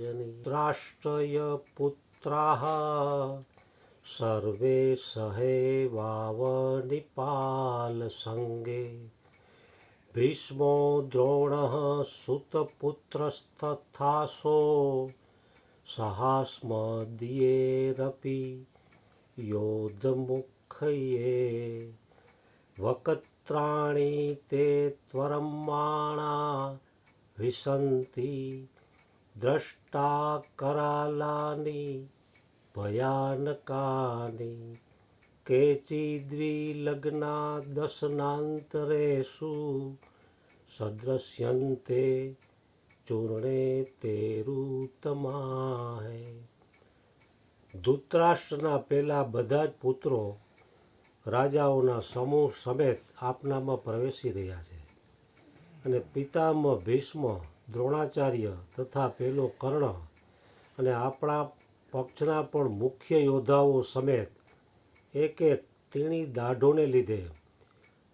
રાષ્ટ્રય પુત્રાઃ સર્વે સહેવાવનિપાલ સંગે ભીષ્મો દ્રોણઃ સુતપુત્રસ્તથાસો સહાસ્મદીયેરપી યોધમુખયે વક્ત્રાણિ તે ત્વરમાણા વિશન્તિ દ્રષ્ટા કરાલાની ભયાનકાની કેચિદ્વિલગ્ના દશનાંતરેષુ સદૃશ્યન્તે ચૂર્ણે તેરુતમાહે. ધૃતરાષ્ટ્રના પેલા બધા જ પુત્રો રાજાઓના સમૂહ સમેત આપનામાં પ્રવેશી રહ્યા છે અને પિતામહ ભીષ્મ, દ્રોણાચાર્ય તથા પેલો કર્ણ અને આપણા પક્ષના પણ મુખ્ય યોદ્ધાઓ સમેત એક એક તીણી દાઢોને લીધે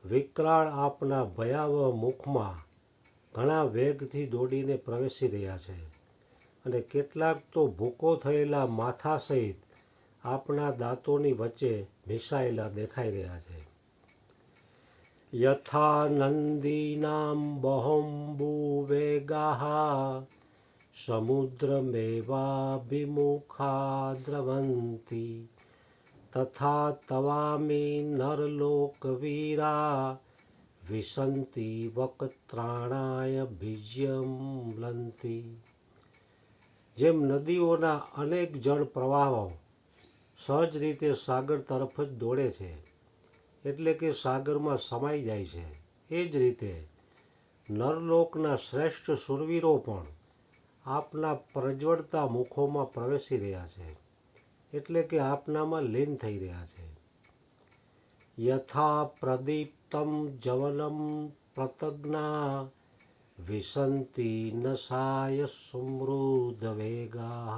વિકરાળ આપના ભયાવહ મુખમાં ઘણા વેગથી દોડીને પ્રવેશી રહ્યા છે અને કેટલાક તો ભૂકો થયેલા માથા સહિત આપના દાંતોની વચ્ચે મિસાયેલા દેખાઈ રહ્યા છે. યથા નંદીનાં બહોમ્બુવેગાઃ સમુદ્રમેવાભિમુખા દ્રવન્તિ તથા તવામિ નરલોકવીરા વિશન્તિ વક્ત્રાણાય ભિજ્યમ્લન્તિ. જેમ નદીઓના અનેક જળ પ્રવાહો સહજ રીતે સાગર તરફ જ દોડે છે, એટલે કે સાગરમાં સમાઈ જાય છે, એ જ રીતે નરલોકના શ્રેષ્ઠ શૂરવીરો પણ આપના પ્રજ્વળતા મુખોમાં પ્રવેશી રહ્યા છે, એટલે કે આપનામાં લીન થઈ રહ્યા છે. યથા પ્રદીપ્તમ જવનમ પ્રતજ્ઞા વિશન્તિ નશાય સમૃદ્ધવેગાઃ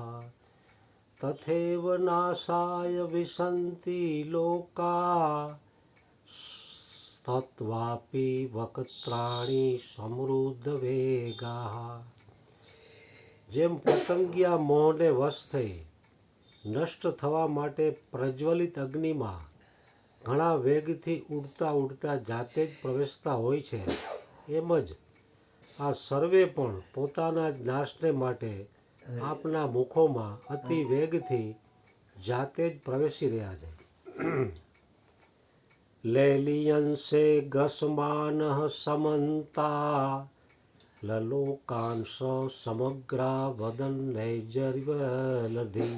તથૈવ નાશાય વિશન્તિ લોકા સ્થત્વાપિ વક્ત્રાણિ સમૃદ્ધવેગાઃ. જેમ પતંગિયા મોહને વશ થઈ નષ્ટ થવા માટે પ્રજ્વલિત અગ્નિમાં ઘણા વેગથી ઉડતા ઉડતા જાતે જ પ્રવેશતા હોય છે, એમ જ આ સર્વે પણ પોતાના જ નાશને માટે આપના મુખોમાં અતિ વેગથી જાતે જ પ્રવેશી રહ્યા છે. લેલિયંસે ગ્રસમાનઃ સમંતા લલોકાંશ સમગ્રા વદનૈર્જરિવલધિ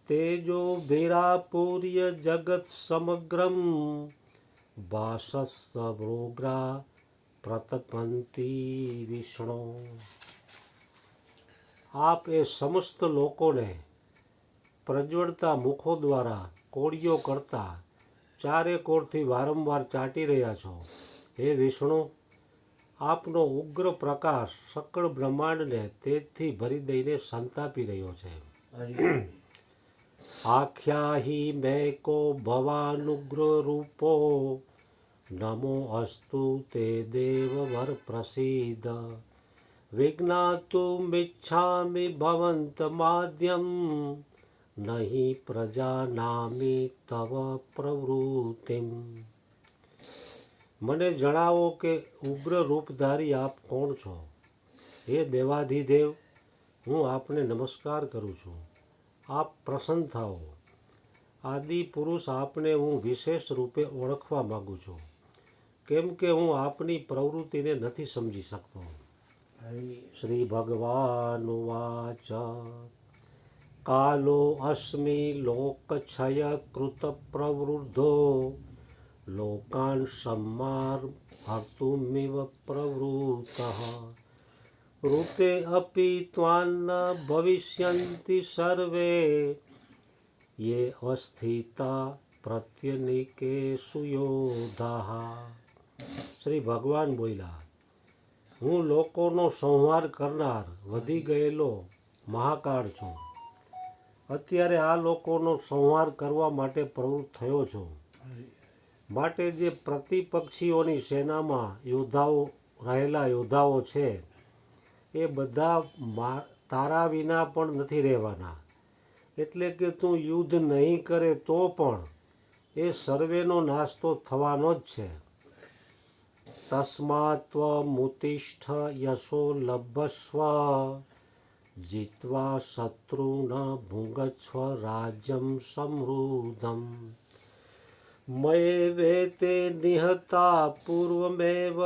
તેજો ભીરાપૂર્ય જગત સમગ્રમ ભાસસ્વમૃગ્રા પ્રતપંતિ વિષ્ણુ. આપ એ સમસ્ત લોકોને પ્રજ્વળતા મુખો દ્વારા કોળીઓ કરતા ચારે કોરથી વારંવાર ચાટી રહ્યા છો. હે વિષ્ણુ, આપનો ઉગ્ર પ્રકાશ સકળ બ્રહ્માંડને તેજથી ભરી દઈને સંતાપી રહ્યો છે. આખ્યાહી મૈકો ભવાનુગ્ર રૂપો નમો અસ્તુ તે દેવવર પ્રસીદ વિજ્ઞાતુમિચ્છામિ ભવંતમાદ્યમ નહીં પ્રજાનામિ તવ પ્રવૃત્તિમ. મને જણાવો કે ઉગ્ર રૂપધારી આપ કોણ છો? હે દેવાધિદેવ, હું આપને નમસ્કાર કરું છું. આપ પ્રસન્ન થાઓ. આદિ પુરુષ આપને હું વિશેષ રૂપે ઓળખવા માગું છું, કેમ કે હું આપની પ્રવૃત્તિને નથી સમજી શકતો. શ્રી ભગવાન ઉવાચ કાલો અસ્મિ લોકક્ષય કૃત પ્રવૃદ્ધો લોકાન સંહાર્તુમિવ પ્રવૃત્તઃ ઋતે અપી ત્વાન્ન ભવિષ્યન્તિ સર્વે યે અવસ્થિતા પ્રત્યનિકેષુ યોધાઃ. શ્રી ભગવાન બોલ્યા, હું લોકોનો સંહાર કરનાર વધી ગયેલો મહાકાળ છું. અત્યારે આ લોકોનો સંહાર કરવા માટે પ્રવૃત્ત થયો છું. માટે જે પ્રતિપક્ષીઓની સેનામાં રહેલા યોદ્ધાઓ છે, એ બધા તારા વિના પણ નથી રહેવાના. એટલે કે તું યુદ્ધ નહીં કરે તો પણ એ સર્વેનો નાશ તો થવાનો જ છે. તસ્માત્ત્વમુત્તિષ્ઠ યશો લભસ્વ જીત્વા શત્રુન ભુંગસ્વ રાજ્યં સમૃદ્ધમ. મયૈવેતે નિહતા પૂર્વમેવ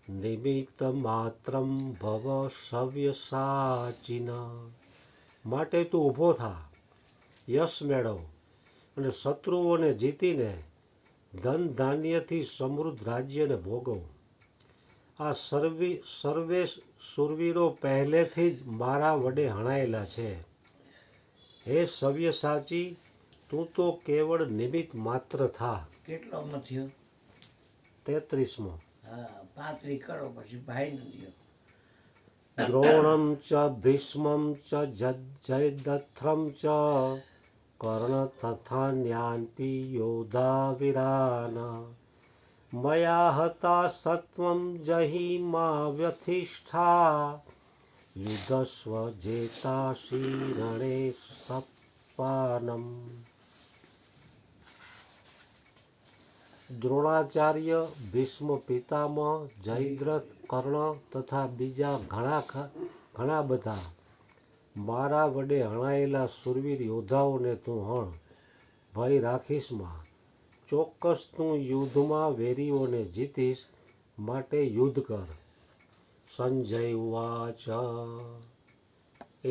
નિમિત્તમાત્રં ભવ સવ્યસાચિનઃ. માટે તું ઊભો થા, યશ મેળવ અને શત્રુઓને જીતીને ધન ધાન્યથી સમૃદ્ધ રાજ્યને ભોગવ. આ સર્વે શૂરવીરો પહેલેથી જ મારા વડે હણાયેલા છે. હે સવ્યસાચી, તું તો કેવળ નિમિત્ત માત્ર થા. કેટલો થયો? 33મો. હા, 35 કરો પછી ભાઈ ને દો. દ્રોણમ ચ ભીષ્મમ ચ જયદ્રથમ ચ કર્ણ તથાન્યાન્પિ યોધા વીરાન. મયા હતા સત્વં જહિમા વ્યથિષ્ઠા યુધસ્વ જેતાસી રણે સપ્પાનમ. દ્રોણાચાર્ય, ભીષ્મ પિતામહ, જયદ્રથ, કર્ણ તથા બીજા ઘણા બધા મારા વડે હણાયેલા શૂરવીર યોદ્ધાઓને તું હણ. ભય રાખીશમાં. ચોક્કસ તું યુદ્ધમાં વેરીઓને જીતીશ, માટે યુદ્ધ કર. સંજય ઉવાચ.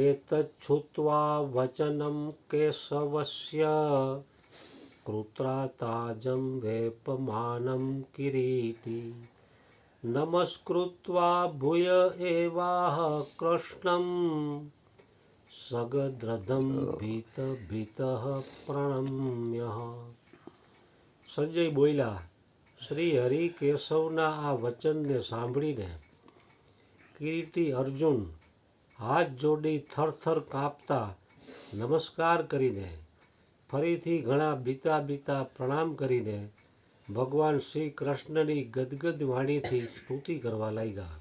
એતચ્છુત્વા વચનં કેશવસ્ય કૃત્રાતાજં વેપમાनं કિરીટી. નમસ્કૃત્વા ભૂય એવાહ કૃષ્ણં સગદ્રથં ભીતઃ પ્રણમ્ય. સંજય બોલ્યા, શ્રી હરિ કેશવના આ વચનને સાંભળીને કિરીટી અર્જુન હાથ જોડી થરથર કાપતા નમસ્કાર કરીને ફરીથી ઘણા બીતા પ્રણામ કરીને ભગવાન શ્રી કૃષ્ણની ગદગદ વાણીથી સ્તુતિ કરવા લાગ્યા.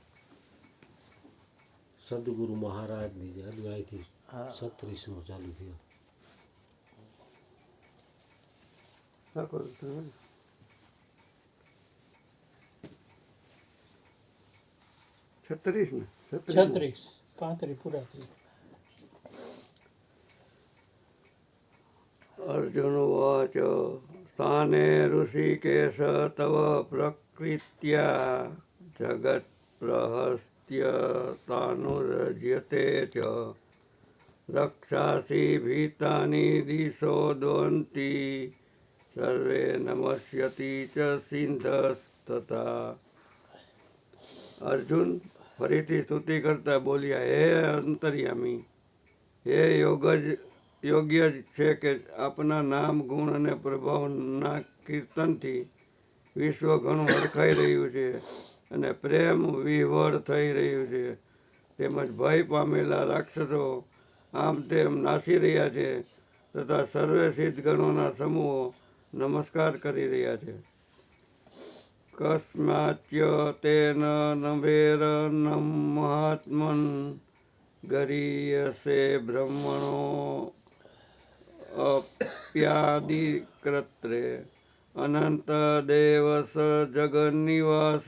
સદગુરુ મહારાજની જે અહીંથી 36મો ચાલુ થયો. 36 35 પૂરા થઈ. અર્જુન ઉવાચ. સ્થાને ઋષિકેશ તવ પ્રકૃત્યા જગત પ્રહસ્ત્ય તાનુરજ્યતે ચ રક્ષાસી ભીતાની દિશો દ્વંતી સર્વે નમસ્યતિ ચ સિંધસ્તથા. અર્જુન ફરીથી સ્તુતિ કરતા બોલ્યા, હે અંતર્યામી, હે યોગ્ય જ છે કે આપના નામ, ગુણ અને પ્રભાવના કીર્તનથી વિશ્વ ઘણું હરખાઈ રહ્યું છે અને પ્રેમ વિહવળ થઈ રહ્યું છે. તેમજ ભય પામેલા રાક્ષસો આમ તેમ નાસી રહ્યા છે તથા સર્વે સિદ્ધ ગણોના સમૂહો નમસ્કાર કરી રહ્યા છે. કસ્માચ્ય તેન નભેર મહાત્મન ગરીયસે બ્રહ્મણો અપ્યાદિક્રત્રે અનંત દેવસ જગન્નિવાસ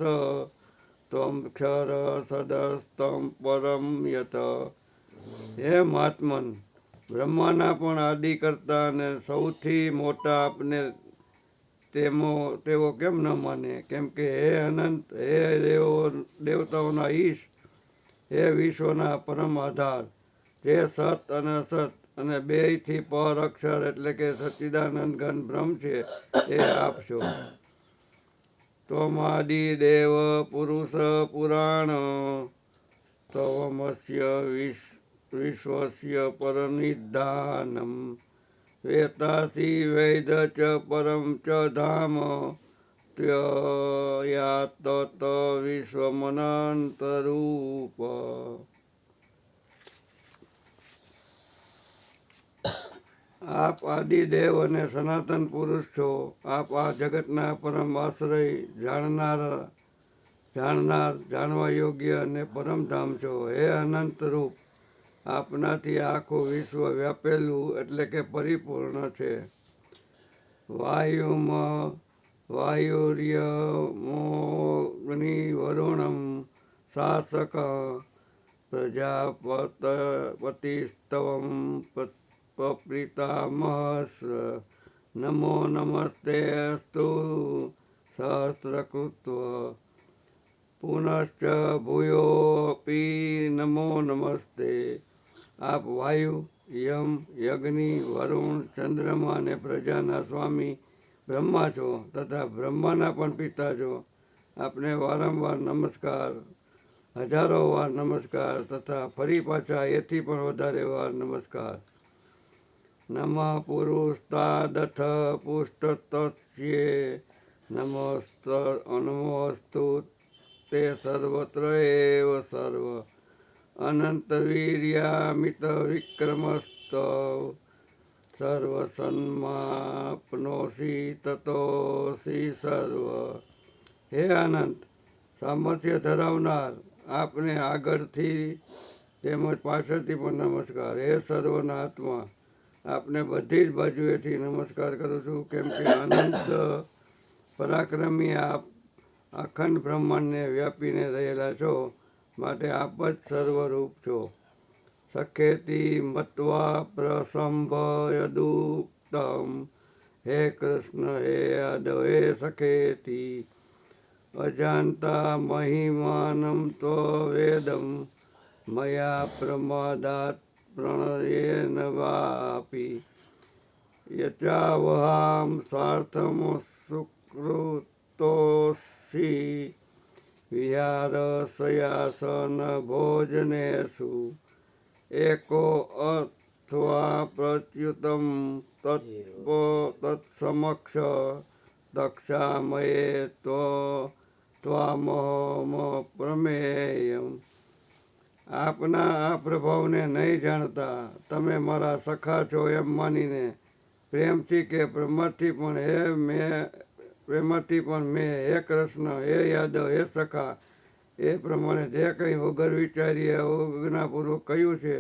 ત્વમ ક્ષર સદસ્તમ પરમ યત. હે મહાત્મન, બ્રહ્માના પણ આદિ કરતા અને સૌથી મોટા આપને તેઓ કેમ ન માને? કેમ કે હે અનંત, હે દેવતાઓના ઈશ, હે વિશ્વના પરમ આધાર, જે સત અને અસત અને બેયથી પર અક્ષર એટલે કે સચ્ચિદાનંદ ઘન બ્રહ્મ છે, એ આપ છો. ત્વમાદિ દેવ પુરુષ પુરાણ તવમસ્ય વિશ્વસ્ય પરનિધાનમ વેતાસી વૈદ ચ પરમ ચ ધામ ત્વયાત વિશ્વમનંતરૂપ. આપ આદિદેવ અને સનાતન પુરુષ છો. આપ આ જગતના પરમ આશ્રય, જાણનાર, જાણવા યોગ્ય અને પરમધામ છો. હે અનંત રૂપ, આપનાથી આખું વિશ્વ વ્યાપેલું એટલે કે પરિપૂર્ણ છે. વાયુમાં વાયુર્યમોગ્નિ વરુણમ શાસક પ્રજાપતિસ્તવમ પપ્રીતામહસ નમો નમસ્તે અસ્તુ સહસ્રકૃત્વ પુનશ્ચ ભૂયોપી નમો નમસ્તે. આપ વાયુ, યમ, યજ્ઞિ, વરુણ, ચંદ્રમા અને પ્રજાના સ્વામી બ્રહ્મા છો તથા બ્રહ્માના પણ પિતા છો. આપને વારંવાર નમસ્કાર, હજારો વાર નમસ્કાર તથા ફરી પાછા એથી પણ વધારે વાર નમસ્કાર. નમઃ પુરુષતાદથ પુષ્ટતસ્યે નમોસ્તુ તે સર્વત્ર એવ સર્વ અનંત વીર્યામિત વિક્રમસ્તવ સર્વસન્માપ્નોસી તતોસી સર્વ. હે અનંત સામર્થ્ય ધરાવનાર, આપને આગળથી તેમજ પાછળથી પણ નમસ્કાર. હે સર્વના આત્મા, આપને બધી જ બાજુએથી નમસ્કાર કરું છું, કેમ કે અનંત પરાક્રમી આપ અખંડ બ્રહ્માંડને વ્યાપીને રહેલા છો, માટે આપ જ સર્વરૂપ છો. સખેતી મત્વા પ્રસંભયદુક્તમ. હે કૃષ્ણ, હે યાદવ, હે સખેતી અજાનતા મહિમાનમ ત્વવેદમ મયા પ્રમાદાત પ્રણયેન વાપી યચાવહામ સાર્થમ સુકૃતોસી વિહારશયાસન ભોજનેષુ એકો અથવા પ્રચ્યુતમ તત્સમક્ષ દક્ષામયે ત્વામહમ પ્રમેયમ. આપના આ પ્રભાવને નહીં જાણતા તમે મારા સખા છો એમ માનીને પ્રેમથી કે પ્રમાદથી પણ મેં હે કૃષ્ણ, હે યાદવ, હે સખા એ પ્રમાણે જે કંઈ વગર વિચારીએ અવજ્ઞાપૂર્વક કહ્યું છે,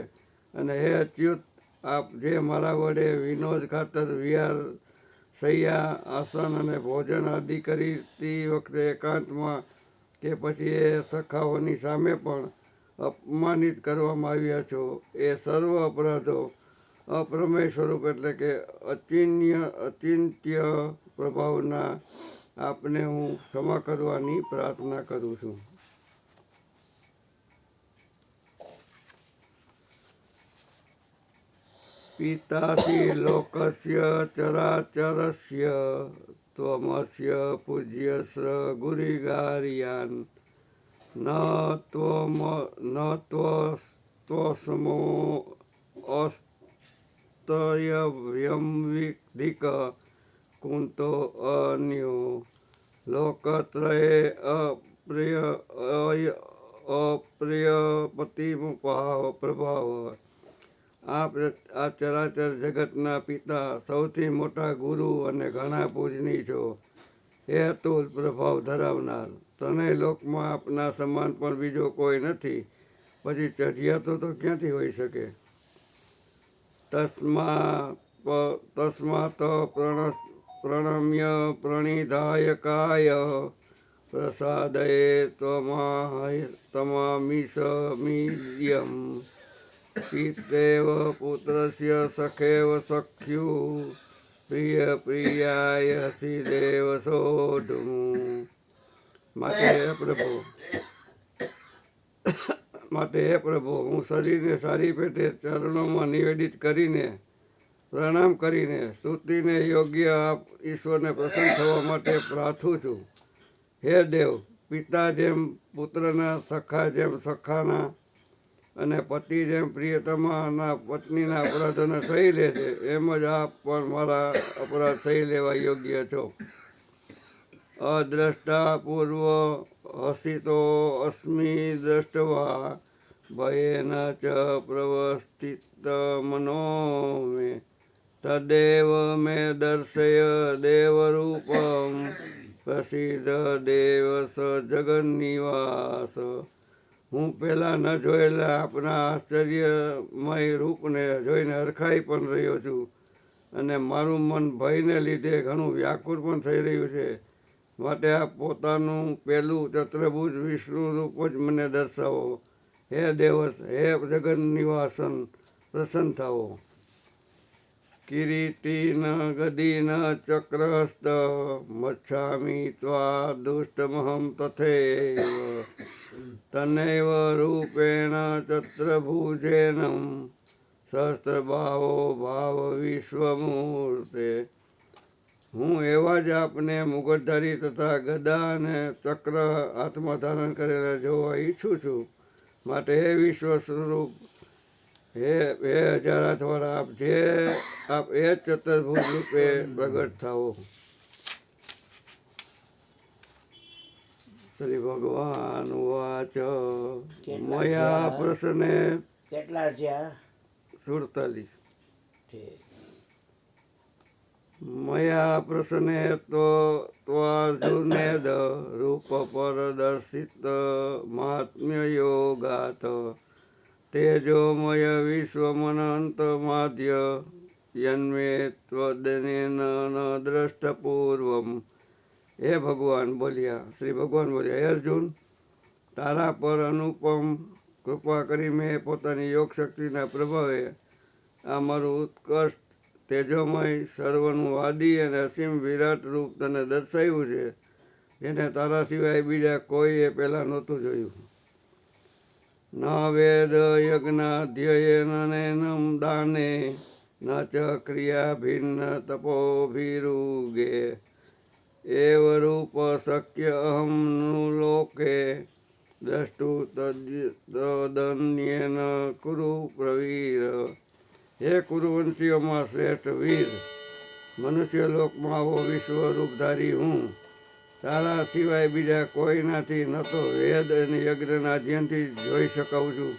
અને હે અચ્યુત, આપ જે મારા વડે વિનોદ ખાતર વિહાર, શૈયા, આસન અને ભોજન આદિ કરતી વખતે એકાંતમાં કે પછી એ સખાઓની સામે પણ અપમાનિત કરવામાં આવ્યા છો, એ સર્વ અપરાધો અપ્રમેય સ્વરૂપ એટલે કે અચિંત્ય પ્રભાવના આપને હું ક્ષમા કરવાની પ્રાર્થના કરું છું. પિતાસી લોકસ્ય ચરાચરસ્ય ત્વમસ્ય પૂજ્યસ્ર ગુરિગારિયાન ન ત્વસ્મો અસ્તયવ્યંવિધિક કુંતો અન્યો લોકત્રયે અપ્રિયપતિમુપાવ પ્રભાવ. આ ચરાચર જગતના પિતા, સૌથી મોટા ગુરુ અને ઘણા પૂજનીય છો. હે અતુલ પ્રભાવ ધરાવનાર, ત્રણેય લોકમાં આપના સમાન પણ બીજો કોઈ નથી, પછી ચઢિયાતો તો ક્યાંથી હોઈ શકે. તસ્માત પ્રણમ્ય પ્રણિધાયકાય પ્રસાદયે ત્વમામિષમીયમ પિતેવ પુત્રસ્ય સખેવ સખ્યુ પ્રિય પ્રિયાય હસી દેવ સોઢું. માટે હે પ્રભુ, હું શરીરને સારી પેટે ચરણોમાં નિવેદિત કરીને પ્રણામ કરીને સ્તુતિને યોગ્ય આપ ઈશ્વરને પ્રસન્ન થવા માટે પ્રાર્થું છું. હે દેવ, પિતા જેમ પુત્રના, સખા જેમ સખાના અને પતિ જેમ પ્રિયતમાના પત્નીના અપરાધોને સહી લે છે, એમ જ આપ પણ મારા અપરાધ સહી લેવા યોગ્ય છો. અદ્રષ્ટા પૂર્વ હસિતો અસ્મિ દ્રષ્ટવા ભયેન ચ પ્રવસ્થિત મનો મે તદેવ મે દર્શય દેવરૂપમ પ્રસિદ્ધ દેવ સ જગન્નિવાસ. હું પહેલાં ન જોયેલા આપના આશ્ચર્યમય રૂપને જોઈને હરખાઈ પણ રહ્યો છું અને મારું મન ભયને લીધે ઘણું વ્યાકુળ પણ થઈ રહ્યું છે. માટે આપ પોતાનું પહેલું ચતુર્ભુજ વિષ્ણુ રૂપ જ મને દર્શાવો. હે દેવસ, હે જગત નિવાસન, પ્રસન્ન થાઓ. કિરીટી ન ગદી ન ચક્રહસ્ત મચ્છામી ત્વા દુષ્ટમહમ તથૈવ તનૈવ રૂપેણ ચતુર્ભુજેનમ સહસ્રભાવો ભાવ વિશ્વમૂર્તે. હું એવા જ આપને મુગટધારી તથા ગદા અને ચક્ર હાથમાં ધારણ કરેલા જોવા ઈચ્છું છું. માટે હે વિશ્વ સ્વરૂપ, હે હજાર હાથવાળા, આપ એ જ ચતુર્ભુજ રૂપે પ્રગટ થાઓ. શ્રી ભગવાન વાચ મયા પ્રસન્ને કેટલા થયા 47 છે? મયા પ્રસન્ને ત્વાર્જુનેદ રૂપ પરદર્શિત મહાત્મ્ય યોગાત તેજોમય વિશ્વમનંત માધ્ય યન્મે ત્વદનેન ન દ્રષ્ટપૂર્વમ. હે ભગવાન બોલ્યા, શ્રી ભગવાન બોલ્યા, હે અર્જુન, તારા પર અનુપમ કૃપા કરી મેં પોતાની યોગ શક્તિના પ્રભાવે આ મારું ઉત્કૃષ્ટ તેજોમય સર્વનું આદિ અને અસીમ વિરાટ રૂપ તને દર્શાવ્યું છે, જેને તારા સિવાય બીજા કોઈએ પહેલાં નહોતું જોયું. ન વેદ યજ્ઞાધ્યયનનેનમ દાને ન ચ ક્રિયા ભિન્ન તપોભિરુગે એવ રૂપ શક્ય અહમ લોકે દ્રષ્ટુ તદન્યેન કુરુ પ્રવીર. હે કુરુવંશીઓમાં શ્રેષ્ઠ વીર, મનુષ્ય લોકમાં આવો વિશ્વરૂપધારી હું તારા સિવાય બીજા કોઈનાથી ન તો વેદ અને યજ્ઞના અધ્યયનથી જોઈ શકાઉં છું,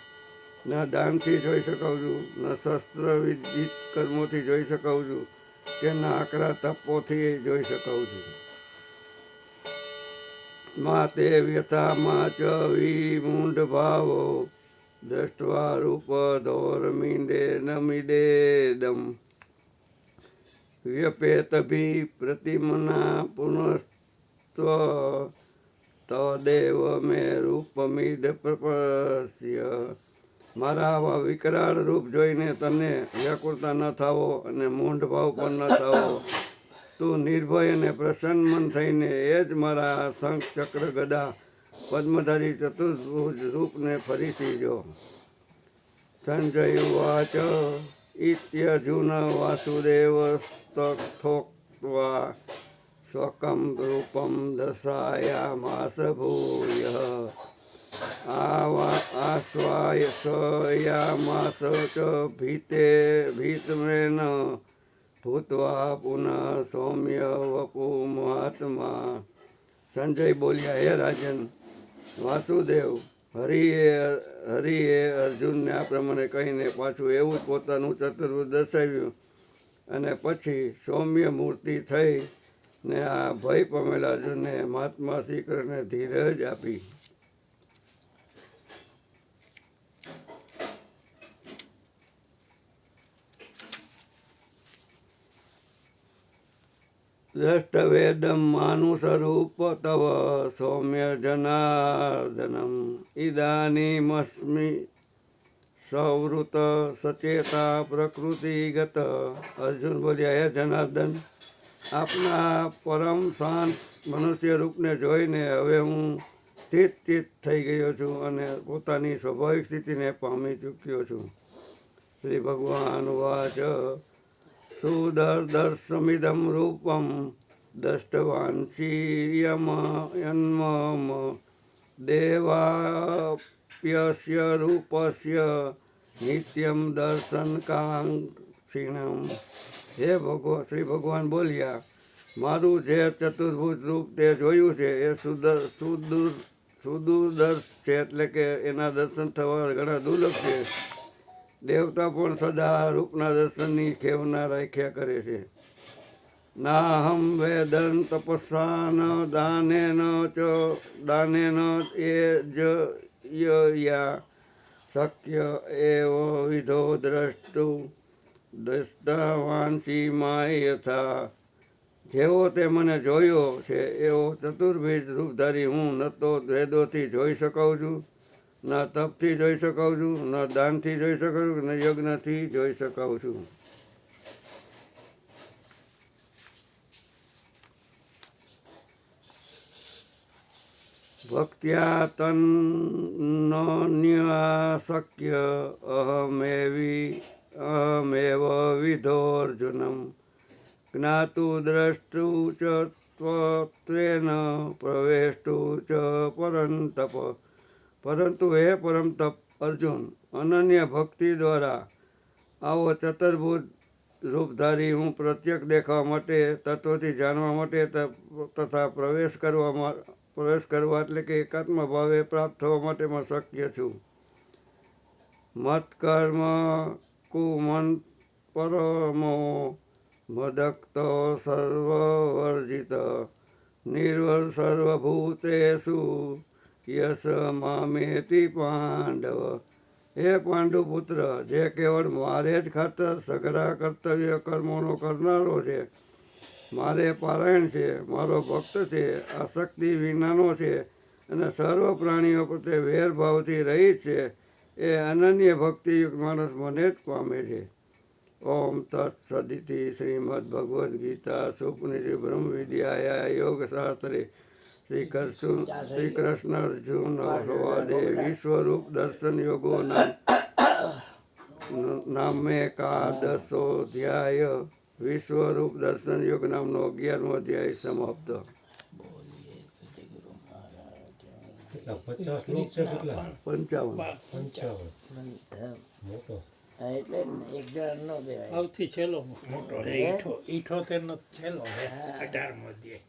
ન દાનથી જોઈ શકાઉં છું, ન શસ્ત્ર વિદિત કર્મોથી જોઈ શકાઉં છું, કે ન આકરા તપોથી જોઈ શકાઉં છું. માતે વ્યથામાં ચ વિમૂઢ ભાવો દ્રષ્ટવા રૂપ ધોરમિંડે નમિદેદમ વ્યપેતભી પ્રતિમના પુનસ્ત્વ તદેવ મે રૂપમિદ પ્રપસ્ય. મારા આવા વિકરાળ રૂપ જોઈને તને વ્યાકુળતા ન થાવો અને મૂંઢ ભાવ પણ ન થાવો. તું નિર્ભય અને પ્રસન્ન મન થઈને એ જ મારા શંખ ચક્ર ગદા પદ્મધારી ચતુર્ભુજ રૂપને ફરીથી જો. સંજય ઉવાચ ઇત્યર્જુન વાસુદેવસ્તથોક્ત્વા સ્વકં રૂપમ દર્શાયામાસ ભૂયઃ આશ્વાસયામાસ ચ ભીતમેન ભૂત્વા પુનઃ સૌમ્ય વપુ મહાત્મા. સંજય બોલ્યા, હે રાજન, વાસુદેવ હરિએ અર્જુનને આ પ્રમાણે કહીને પાછું એવું જ પોતાનું ચતુર્ભુજ દર્શાવ્યું અને પછી સૌમ્ય મૂર્તિ થઈ ને આ ભય પામેલા અર્જુનને મહાત્મા શ્રી કૃષ્ણને ધીરજ આપી. દ્રષ્ટવેદમ માનુષરૂપ તવ સૌમ્ય જનાર્દનમ ઇદાનીમસ્મિ સવૃત સચેતા પ્રકૃતિગત. અર્જુન બોલ્યા, હે જનાર્દન, આપના પરમ શાંત મનુષ્ય રૂપને જોઈને હવે હું ચિત્ત થઈ ગયો છું અને પોતાની સ્વાભાવિક સ્થિતિને પામી ચૂક્યો છું. શ્રી ભગવાન વાચ સુદર્દર્શમિદમ રૂપમ દષ્ટવાંશીયમયન્મમ દેવાપ્યસ્ય રૂપસ્ય નિત્યમ દર્શનકાંક્ષિણમ. હે શ્રી ભગવાન બોલ્યા, મારું જે ચતુર્ભુજ રૂપ તે જોયું છે એ સુદૂરદર્શ છે, એટલે કે એના દર્શન થવા ઘણા દુર્લભ છે. દેવતા પણ સદા રૂપના દર્શનની ખેવના રાખ્યા કરે છે. નાહમ વેદન તપસ્સા ન દાનેન એ જ યા શક્ય એવ વિધો દ્રષ્ટુ દસ્તાવાંસી માય યથા. જેવો તે મને જોયો છે એવો ચતુર્ભુજ રૂપધારી હું ન તો વેદોથી જોઈ શકું છું, ન તપથી જોઈ શકું છું, ન દાનથી જોઈ શકું છું, ન યજ્ઞથી જોઈ શકું છું. ભક્ત્યા તન્નન્યા શક્ય અહમેવ વિધોર્જુનમ જ્ઞાતુ દ્રષ્ટુ ચ ત્વેન પ્રવેષ્ટુ ચ પરંતપ. પરંતુ હે પરમ તપ અર્જુન, અનન્ય ભક્તિ દ્વારા આવો ચતુર્ભુજ રૂપધારી હું પ્રત્યક્ષ દેખાવા માટે, તત્વથી જાણવા માટે તથા પ્રવેશ કરવા એટલે કે એકાત્મ ભાવે પ્રાપ્ત થવા માટેમાં શક્ય છું. મત્કર્મ કુમન પરમો મદક્ત સર્વવર્જિત નિર્વર સર્વભૂતેષુ યશ મામેતિ પાંડવ. હે પાંડુ પુત્ર, જે કેવળ મારે જ ખાતર સઘળા કર્તવ્ય કર્મોનો કરનારો છે, મારે પારાયણ છે, મારો ભક્ત છે, આસક્તિ વિનાનો છે અને સર્વ પ્રાણીઓ પ્રત્યે વેરભાવથી રહિત છે, એ અનન્ય ભક્તિયુક્ત માણસ મને જ પામે છે. ઓમ તત્સદિતિ શ્રીમદ ભગવદ્ ગીતા સુપનિષદ બ્રહ્મ વિદ્યાયા યોગશાસ્ત્રે શ્રી કૃષ્ણ અર્જુન સંવાદે વિશ્વરૂપ દર્શન યોગો નામે એકાદશોધ્યાય. વિશ્વરૂપ દર્શન યોગ નામનો 11મો અધ્યાય સમાપ્ત. કેટલા 50 શ્લોક છે? કેટલા? 55. મોટો. હા, એટલે એક જણ ન દેવાય. સૌથી છેલ્લો મોટો છે. ઈઠોતેરનો છેલ્લો છે, 18મો અધ્યાય.